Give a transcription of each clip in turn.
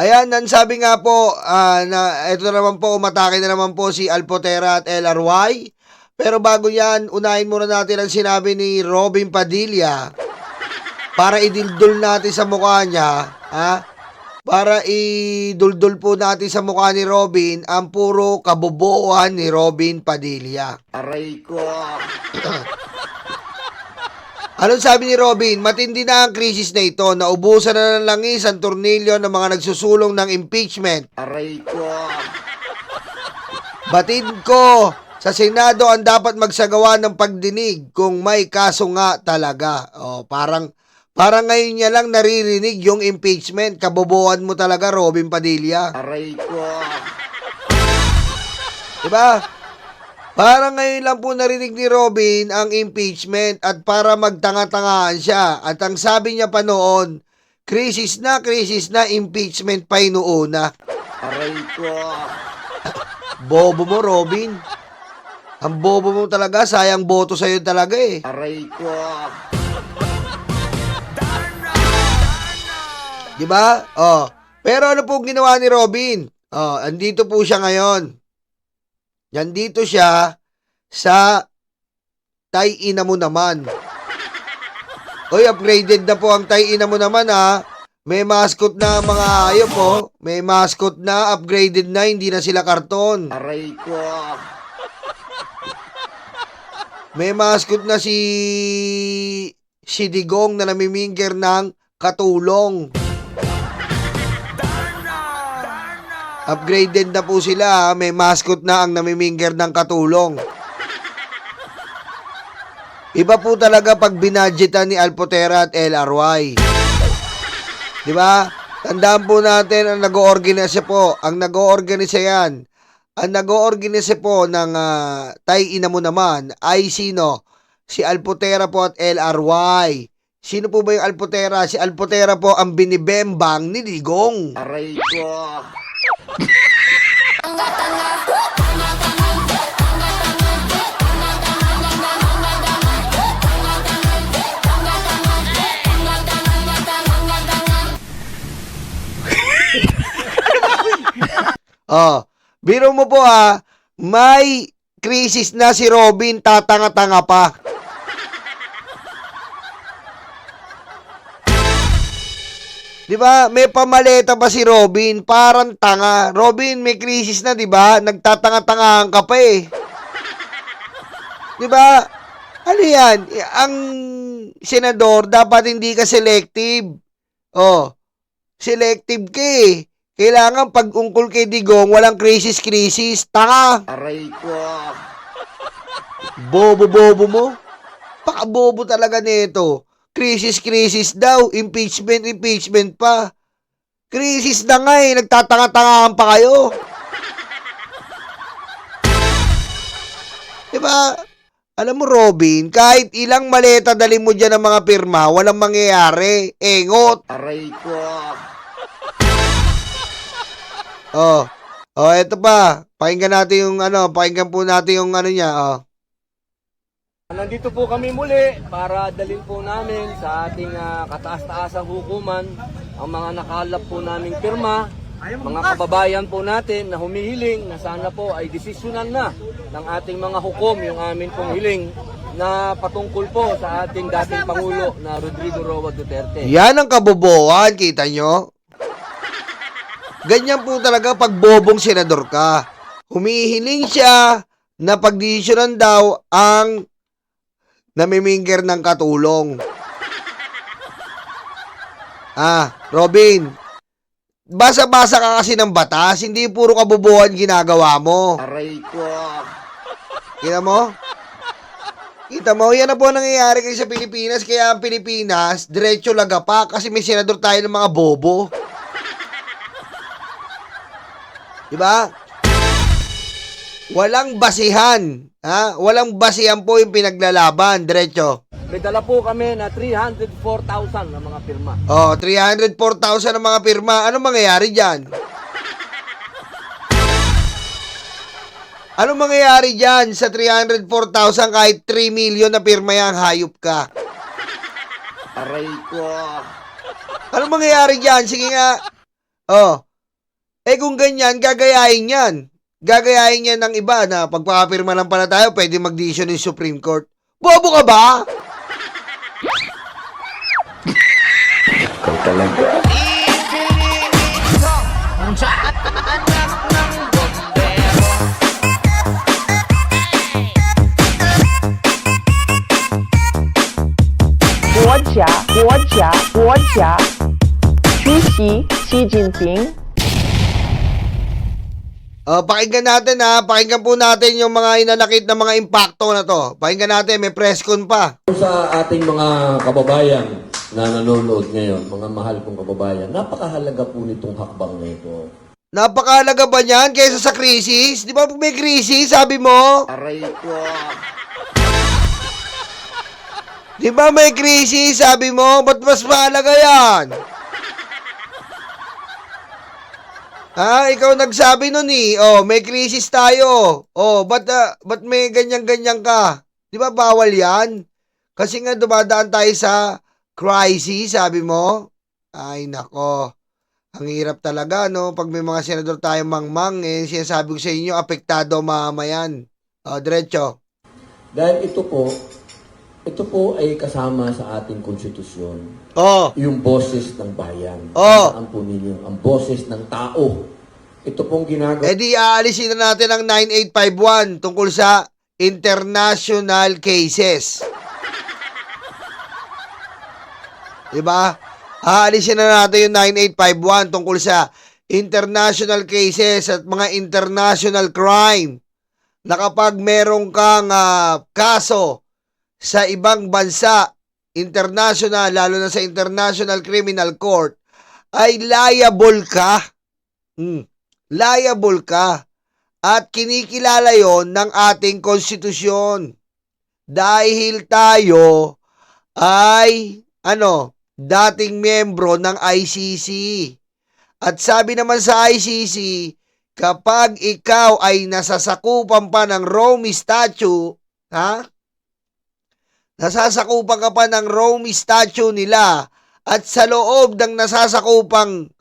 Ayan, ang sabi nga po, na ito naman po, umatake na naman po si Alpotera at LRY. Pero bago yan, unahin muna natin ang sinabi ni Robin Padilla para idildol natin sa mukha niya, ha? Para iduldol po natin sa mukha ni Robin ang puro kabobohan ni Robin Padilla. Aray ko. Anong sabi ni Robin? Matindi na ang krisis na ito. Naubusan na ng langis ang tornilyo ng mga nagsusulong ng impeachment. Aray ko. Batid ko, sa Senado ang dapat magsagawa ng pagdinig kung may kaso nga talaga. Parang ngayon niya lang naririnig yung impeachment. Kabobohan mo talaga, Robin Padilla. Aray ko. Diba? Parang ngayon lang po narinig ni Robin ang impeachment at para magtanga-tangaan siya. At ang sabi niya pa noon, krisis na, impeachment pa inuuna. Aray ko. Bobo mo, Robin. Ang bobo mo talaga, sayang boto sa'yo talaga eh. Aray ko. Diba? Pero ano po ginawa ni Robin? Andito po siya ngayon. Nandito siya sa tay-ina mo naman. Oy, upgraded na po ang tay-ina mo naman ha. May mascot na mga hayop po. May mascot na, upgraded na, hindi na sila karton. Aray ko. May mascot na si Digong na namiminger ng katulong. Upgraded na po sila, may mascot na ang namiminger ng katulong. Iba po talaga pag binadgetan ni Alpotera at LRY. Di ba? Tandaan po natin ang nag-oorganisa po. Ang nag-oorganisa yan. Ang nag-oorganisa po ng tay-ina mo naman ay sino? Si Alpotera po at LRY. Sino po ba yung Alpotera? Si Alpotera po ang binibembang ni Digong. Aray ko. Biro mo po may krisis na si Robin, tatanga-tanga pa. Di ba? May pamaleta pa si Robin, parang tanga. Robin, may krisis na, di ba? Nagtatanga-tangahan ka pa eh. Di ba? Ano yan? Ang senador, dapat hindi ka selective. Selective ka eh. Kailangan pag ungkol kay Digong, walang krisis-krisis. Tanga! Aray ko. Bobo-bobo mo. Paka-bobo talaga nito. Krisis-krisis daw. Impeachment pa. Krisis na nga eh. Nagtatanga-tangahan pa kayo. Diba? Alam mo, Robin, kahit ilang maleta dali mo dyan ng mga pirma, walang mangyayari. Engot. Aray ko. Eto pa. Pakinggan natin yung pakinggan po natin yung niya, Nandito po kami muli para dalhin po namin sa ating kataas-taasang hukuman ang mga nakalap po naming pirma, mga kababayan po natin na humihiling na sana po ay desisyonan na ng ating mga hukom yung amin pong hiling na patungkol po sa ating dating Pangulo na Rodrigo Roa Duterte. Yan ang kabobohan, kita nyo? Ganyan po talaga pag bobong senador ka. Humihiling siya na pagdesisyonan daw ang namiminger ng katulong. Robin, basa-basa ka kasi ng batas, hindi puro kabobohan ginagawa mo. Aray ko. Kita mo? Kita mo, yan na po nangyayari kayo sa Pilipinas, kaya ang Pilipinas, diretso laga pa kasi may senador tayo ng mga bobo. Diba? Walang basihan. Walang basihan po yung pinaglalaban. Diretso. May dala po kami na 304,000 na mga pirma. 304,000 na mga pirma. Ano mangyayari dyan? Ano mangyayari dyan sa 304,000 kahit 3 million na pirma yan, hayop ka? Aray ko. Ano mangyayari dyan? Sige nga. Eh kung ganyan, gagayahin yan. Gagayahin yan ng iba na pagpapirma lang pala tayo, pwede mag-decision ng Supreme Court. Bobo ka ba? Pakinggan natin ha. Pakinggan po natin yung mga inanakit na mga impacto na to. Pakinggan natin, may press con pa. Sa ating mga kababayan na nanonood ngayon, mga mahal kong kababayan, napakahalaga po nitong hakbang na ito. Napakahalaga ba niyan kaysa sa krisis? Di ba pag may krisis, sabi mo? Aray ko. Di ba may krisis, sabi mo? Ba't mas mahalaga yan? Ha? Ikaw nagsabi nun eh. Oh, may krisis tayo. Oh, ba't may ganyan-ganyan ka? Di ba bawal yan? Kasi nga dumadaan tayo sa crisis, sabi mo? Ay, nako. Ang hirap talaga, no? Pag may mga senador tayong mangmang, eh, sinasabi ko sa inyo, apektado ang mamamayan. O, diretso. Dahil ito po ay kasama sa ating konstitusyon. Oh, Yung boses ng bayan. Oh. Tandaan po ninyo, ang boses ng tao. Ito pong ginagawa. eh di aalisin na natin ang 9851 tungkol sa international cases. Diba? Aalisin na natin yung 9851 tungkol sa international cases at mga international crime na kapag merong kang kaso sa ibang bansa, international, lalo na sa International Criminal Court, ay liable ka. Liable ka. At kinikilala yon ng ating konstitusyon. Dahil tayo ay, dating miyembro ng ICC. At sabi naman sa ICC, kapag ikaw ay nasasakupan pa ng Rome Statute, nasasakupan ka pa ng Rome Statute nila at sa loob ng nasasakupang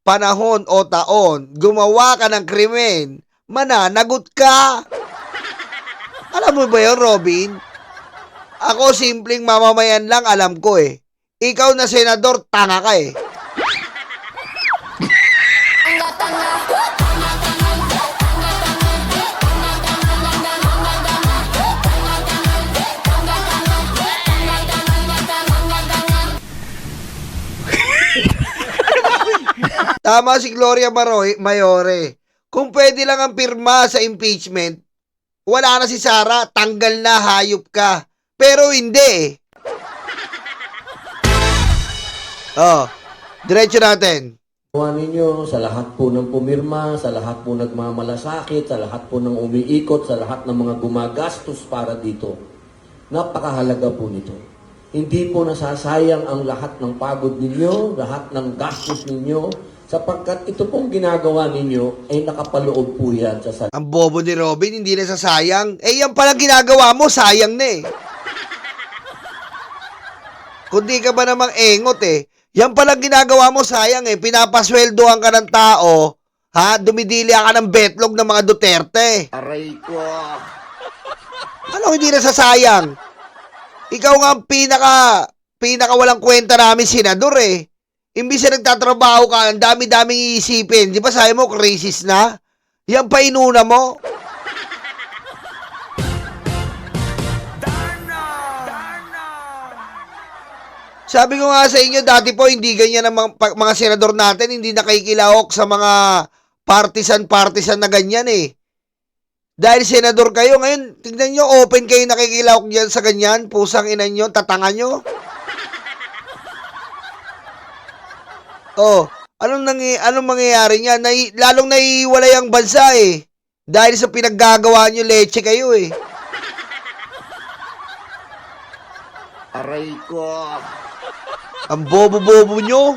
panahon o taon, gumawa ka ng krimen, mananagot ka. Alam mo ba yun, Robin? Ako, simpleng mamamayan lang, alam ko eh. Ikaw na senador, tanga ka eh. Tama si Gloria Mayore. Kung pwede lang ang pirma sa impeachment, wala na si Sara, tanggal na, hayop ka. Pero hindi eh. Diretso natin. Ginawa ninyo sa lahat po ng pumirma, sa lahat po nagmamalasakit, sa lahat po ng umiikot, sa lahat ng mga gumagastos para dito. Napakahalaga po nito. Hindi po nasasayang ang lahat ng pagod ninyo, lahat ng gastos ninyo, sapagkat ito pong ginagawa ninyo ay nakapaloob po yan sa Ang bobo ni Robin, hindi na sasayang. Eh, yan palang ginagawa mo, sayang na eh. Kundi ka ba namang engot eh. Yan palang ginagawa mo, sayang eh. Pinapasweldohan ka ng tao, dumidilya ka ng betlog ng mga Duterte. Aray ko. Ano hindi na sasayang? Ikaw nga ang pinaka walang kwenta namin senador eh. Imbis na nagtatrabaho ka, ang dami-daming iisipin. Di ba sabi mo, crisis na? Yan pa inuna mo. Sabi ko nga sa inyo, dati po, hindi ganyan ang mga senador natin, hindi nakikilahok sa mga partisan na ganyan eh. Dahil senador kayo, ngayon, tignan nyo, open kayo nakikilahok dyan sa ganyan, pusang ina nyo, tatanga nyo. Anong mangyayari niya? Lalong naiiwalay ang bansa eh. Dahil sa pinaggagawa nyo, leche kayo eh. Aray ko. Ang bobo-bobo nyo.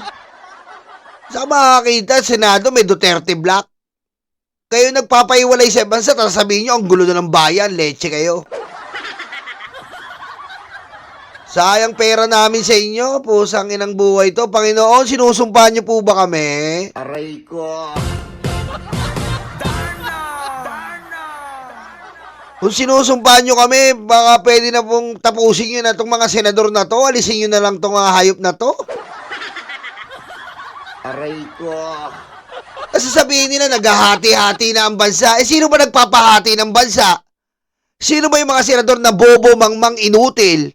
Saan makakita, Senado may Duterte Black? Kayo nagpapaiwalay sa bansa, tapos sabihin nyo, ang gulo na ng bayan, leche kayo. Sayang pera namin sa inyo, pusang inang buhay to. Panginoon, sinusumpa niyo po ba kami? Aray ko. Kung sinusumpahan nyo kami, baka pwede na pong tapusin nyo na itong mga senador na to. Alisin nyo na lang itong mga hayop na to. Aray ko. Kasi sabihin nila, naghahati-hati na ang bansa. Eh, sino ba nagpapahati ng bansa? Sino ba yung mga senador na bobo, mangmang, inutil,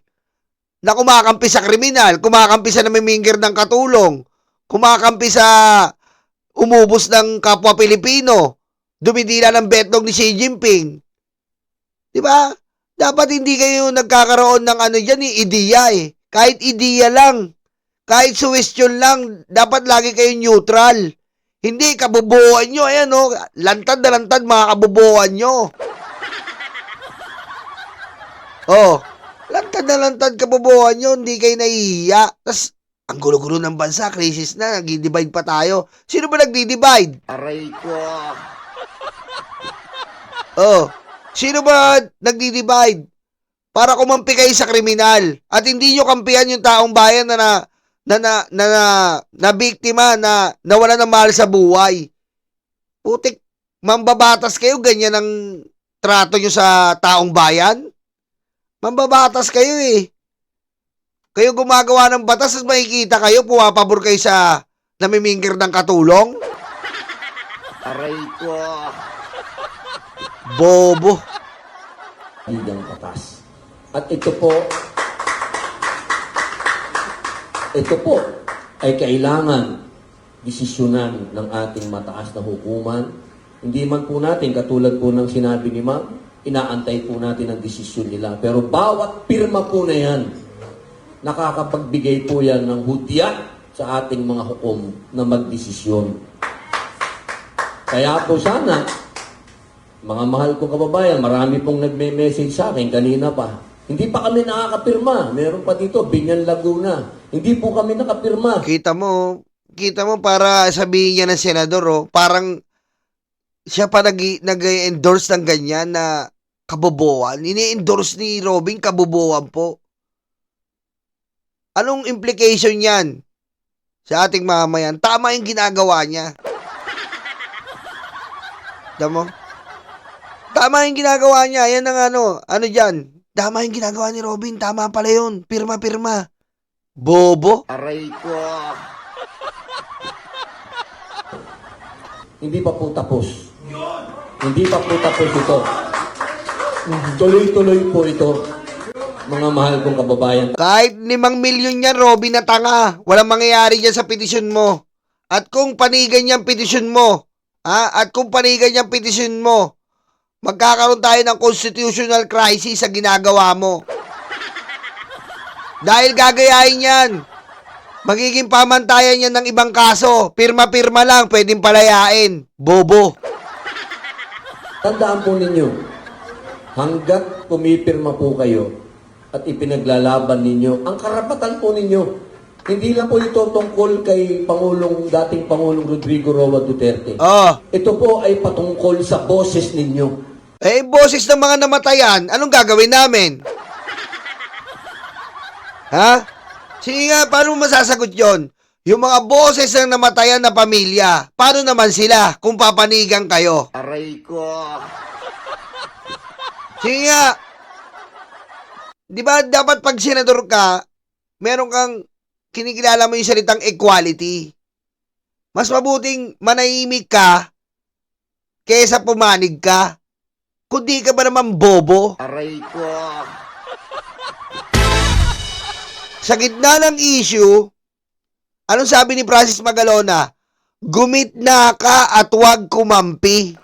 na kumakampi sa kriminal, kumakampi sa namimingir ng katulong, kumakampi sa umubos ng kapwa Pilipino, dumidila ng betlog ni Xi Jinping? Di ba? Dapat hindi kayo nagkakaroon ng ano dyan, ideya eh. Kahit ideya lang, kahit suwestyon lang, dapat lagi kayo neutral. Hindi, kabubuhan nyo, ayan o, lantad na lantad mga kabubuhan nyo. Oh, lantad na lantad kabubuhan nyo, hindi kayo nahihiya. Tas, ang gulo-gulo ng bansa, crisis na, nag-divide pa tayo. Sino ba nagdi-divide? Aray ko. Oh, sino ba nagdi-divide? Para kumampi kayo sa kriminal. At hindi nyo kampihan yung taong bayan na biktima, na nawala ng mahal sa buhay. Putik, mambabatas kayo, ganyan ang trato nyo sa taong bayan? Mambabatas kayo eh. Kayo gumagawa ng batas, at makikita kayo, pumapabor kayo sa namimingkir ng katulong? Aray ko. Bobo. Bigang batas. At ito po ay kailangan desisyonan ng ating mataas na hukuman. Hindi man po natin, katulad po ng sinabi ni Ma'am, inaantay po natin ang desisyon nila. Pero bawat pirma po na yan, nakakapagbigay po yan ng hudyat sa ating mga hukom na magdesisyon. Kaya po sana, mga mahal kong kababayan, marami pong nagme-message sa akin kanina pa. Hindi pa kami nakakapirma. Meron pa dito, Binyan, Laguna. Hindi po kami nakapirma. Kita mo para sabihin niya ng senador, oh, parang siya pa nag-endorse ng ganyan na kabobohan. Ini-endorse ni Robin kabobohan po. Anong implication yan sa ating mamayan? Tama yung ginagawa niya. Tama mo? Tama yung ginagawa niya. Yan ang ano dyan. Tama yung ginagawa ni Robin. Tama pala yun. Pirma. Bobo. Aray ko. Hindi pa po tapos. Hindi pa po tapos ito. Tuloy-tuloy po ito. Mga mahal kong kababayan. Kahit 5 milyon yan, Robin, na tanga. Walang mangyayari dyan sa petisyon mo. At kung panigan yung petisyon mo, magkakaroon tayo ng constitutional crisis sa ginagawa mo. Dahil gagayahin yan. Magiging pamantayan yan ng ibang kaso. Pirma-pirma lang, pwedeng palayain. Bobo. Tandaan po ninyo, hanggat pumipirma po kayo at ipinaglalaban ninyo, ang karapatan po ninyo, hindi lang po ito tungkol kay dating Pangulong Rodrigo Roa Duterte. Ito po ay patungkol sa boses ninyo. Eh, boses ng mga namatayan, anong gagawin namin? Ha? Sige nga, paano masasagot yon? Yung mga boses ng namatayan na pamilya, paano naman sila kung papanigan kayo? Aray ko. Sige nga. Di ba dapat pag senador ka, meron kang kinikilala mo yung salitang equality. Mas mabuting manahimik ka kaysa pumanig ka. Kundi ka ba naman bobo? Aray ko. Sa gitna ng issue, anong sabi ni Francis Magalona? Gumitna ka at huwag kumampi.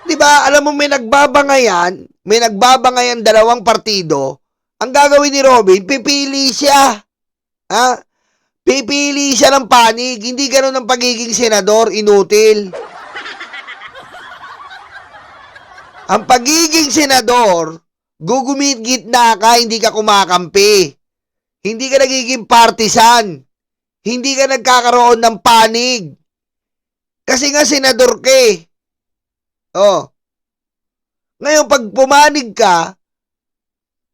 Diba, alam mo may nagbabangayan dalawang partido. Ang gagawin ni Robin, pipili siya. Ha? Pipili siya ng panig. Hindi ganun ang pagiging senador, inutil. Ang pagiging senador, gitna ka, hindi ka kumakampi. Hindi ka nagiging partisan. Hindi ka nagkakaroon ng panig. Kasi nga senador ka eh. Oh. Ngayon, pag pumanig ka,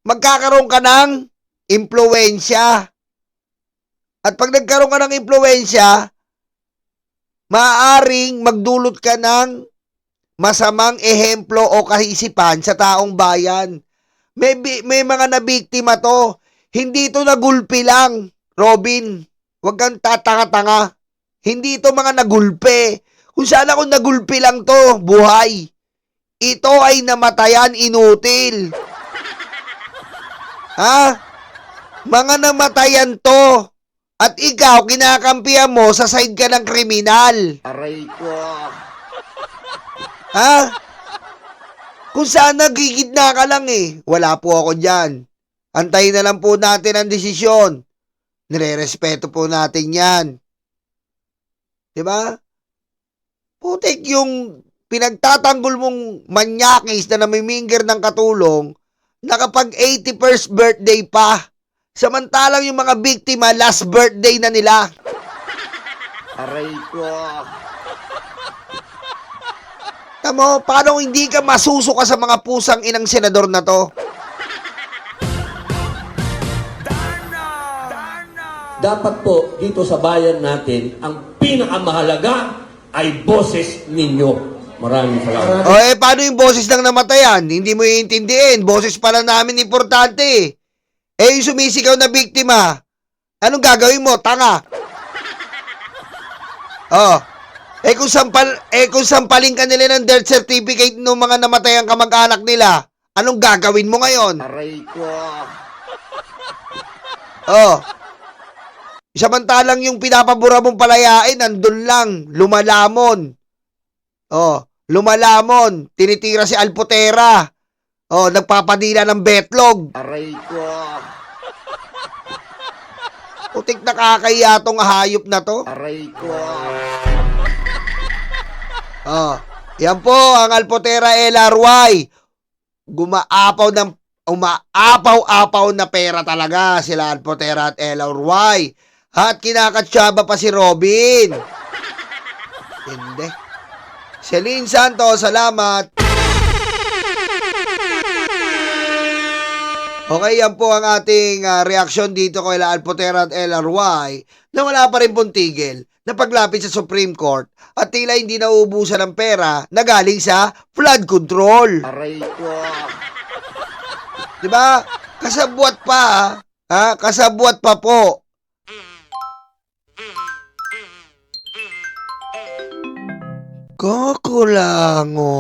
magkakaroon ka ng impluwensya. At pag nagkaroon ka ng impluwensya, maaaring magdulot ka ng masamang ehemplo o kaisipan sa taong bayan. May mga nabiktima to. Hindi to nagulpi lang, Robin. Huwag kang tatanga-tanga. Hindi to mga nagulpi. Kung sana kung nagulpi lang to, buhay. Ito ay namatayan inutil. Ha? Mga namatayan to. At ikaw, kinakampihan mo, sa side ka ng kriminal. Aray ko. Ha? Kung saan nagigidna ka lang eh. Wala po ako dyan. Antayin na lang po natin ang desisyon. Nire-respeto po natin yan. Diba? Putik yung pinagtatanggol mong manyakis na namiminger ng katulong nakapag 81st birthday pa. Samantalang yung mga biktima, last birthday na nila. Aray ko. Tamo, paano hindi ka masusuka sa mga pusang inang senador na to? Dapat po dito sa bayan natin, ang pinakamahalaga ay boses ninyo. Maraming salamat. O paano yung boses ng namatayan? Hindi mo iintindihin. Boses pala namin importante. Yung sumisigaw na biktima, anong gagawin mo? Tanga. Kung sampaling ka nila ng death certificate ng mga namatayang kamag-anak nila, anong gagawin mo ngayon? Aray ko. Samantalang yung pinapabura mong palayain, nandun lang, lumalamon. Lumalamon, tinitira si Alpotera. Nagpapadila ng betlog. Aray ko. Putik nakakahiya tong hayop na to. Aray ko. Yan po ang Alpotera LRY. Umaapaw-apaw na pera talaga sila Alpotera at LRY. At kinakatsyaba pa si Robin. Hindi. Celine Santos, salamat. Okay, yan po ang ating reaksyon dito kay Alpotera at LRY na wala pa rin pong tigil na paglapit sa Supreme Court at tila hindi nauubusan ng pera na galing sa flood control. Aray ko. Diba? Kasabwat pa, ha? Kasabwat pa po. Kakulango.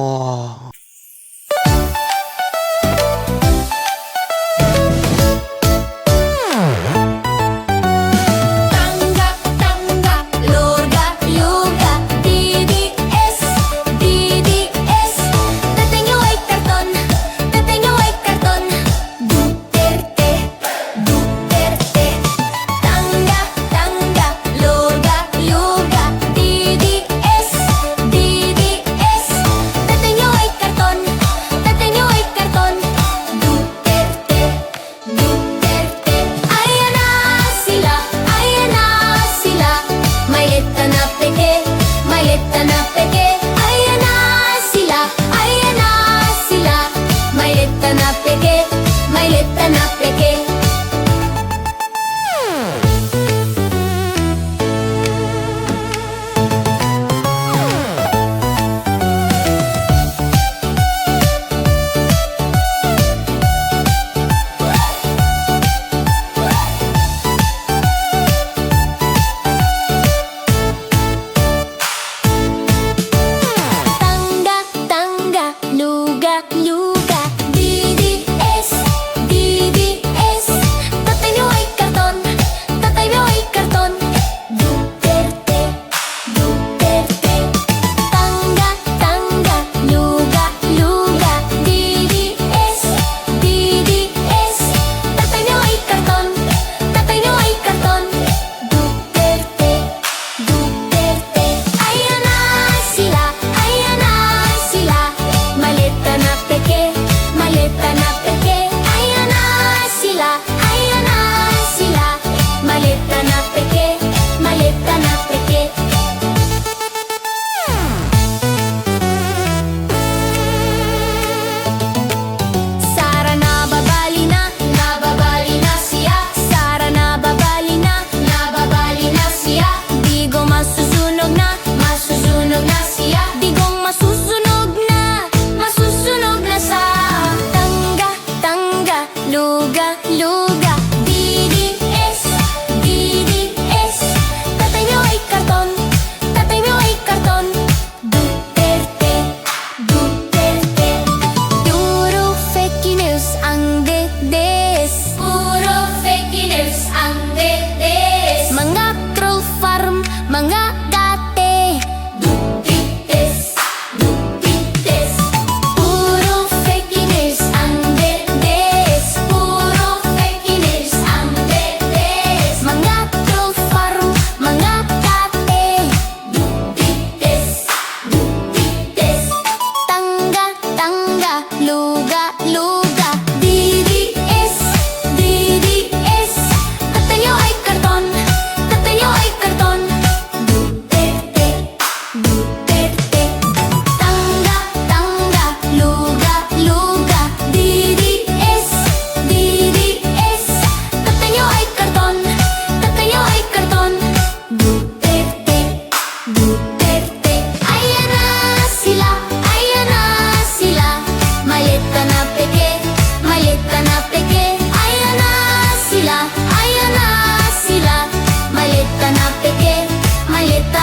Tanggap, tanggap, Loga, Yoga, DDS, DDS. Dating yung ay karton, Duterte, Duterte. Tanggap, tanggap, Loga, Yoga, DDS, DDS. Dating yung ay karton,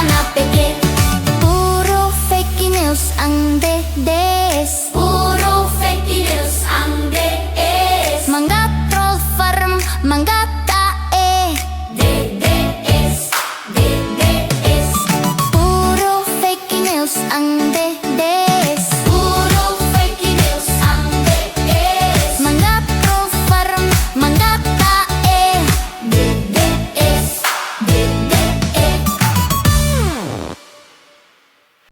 hanapin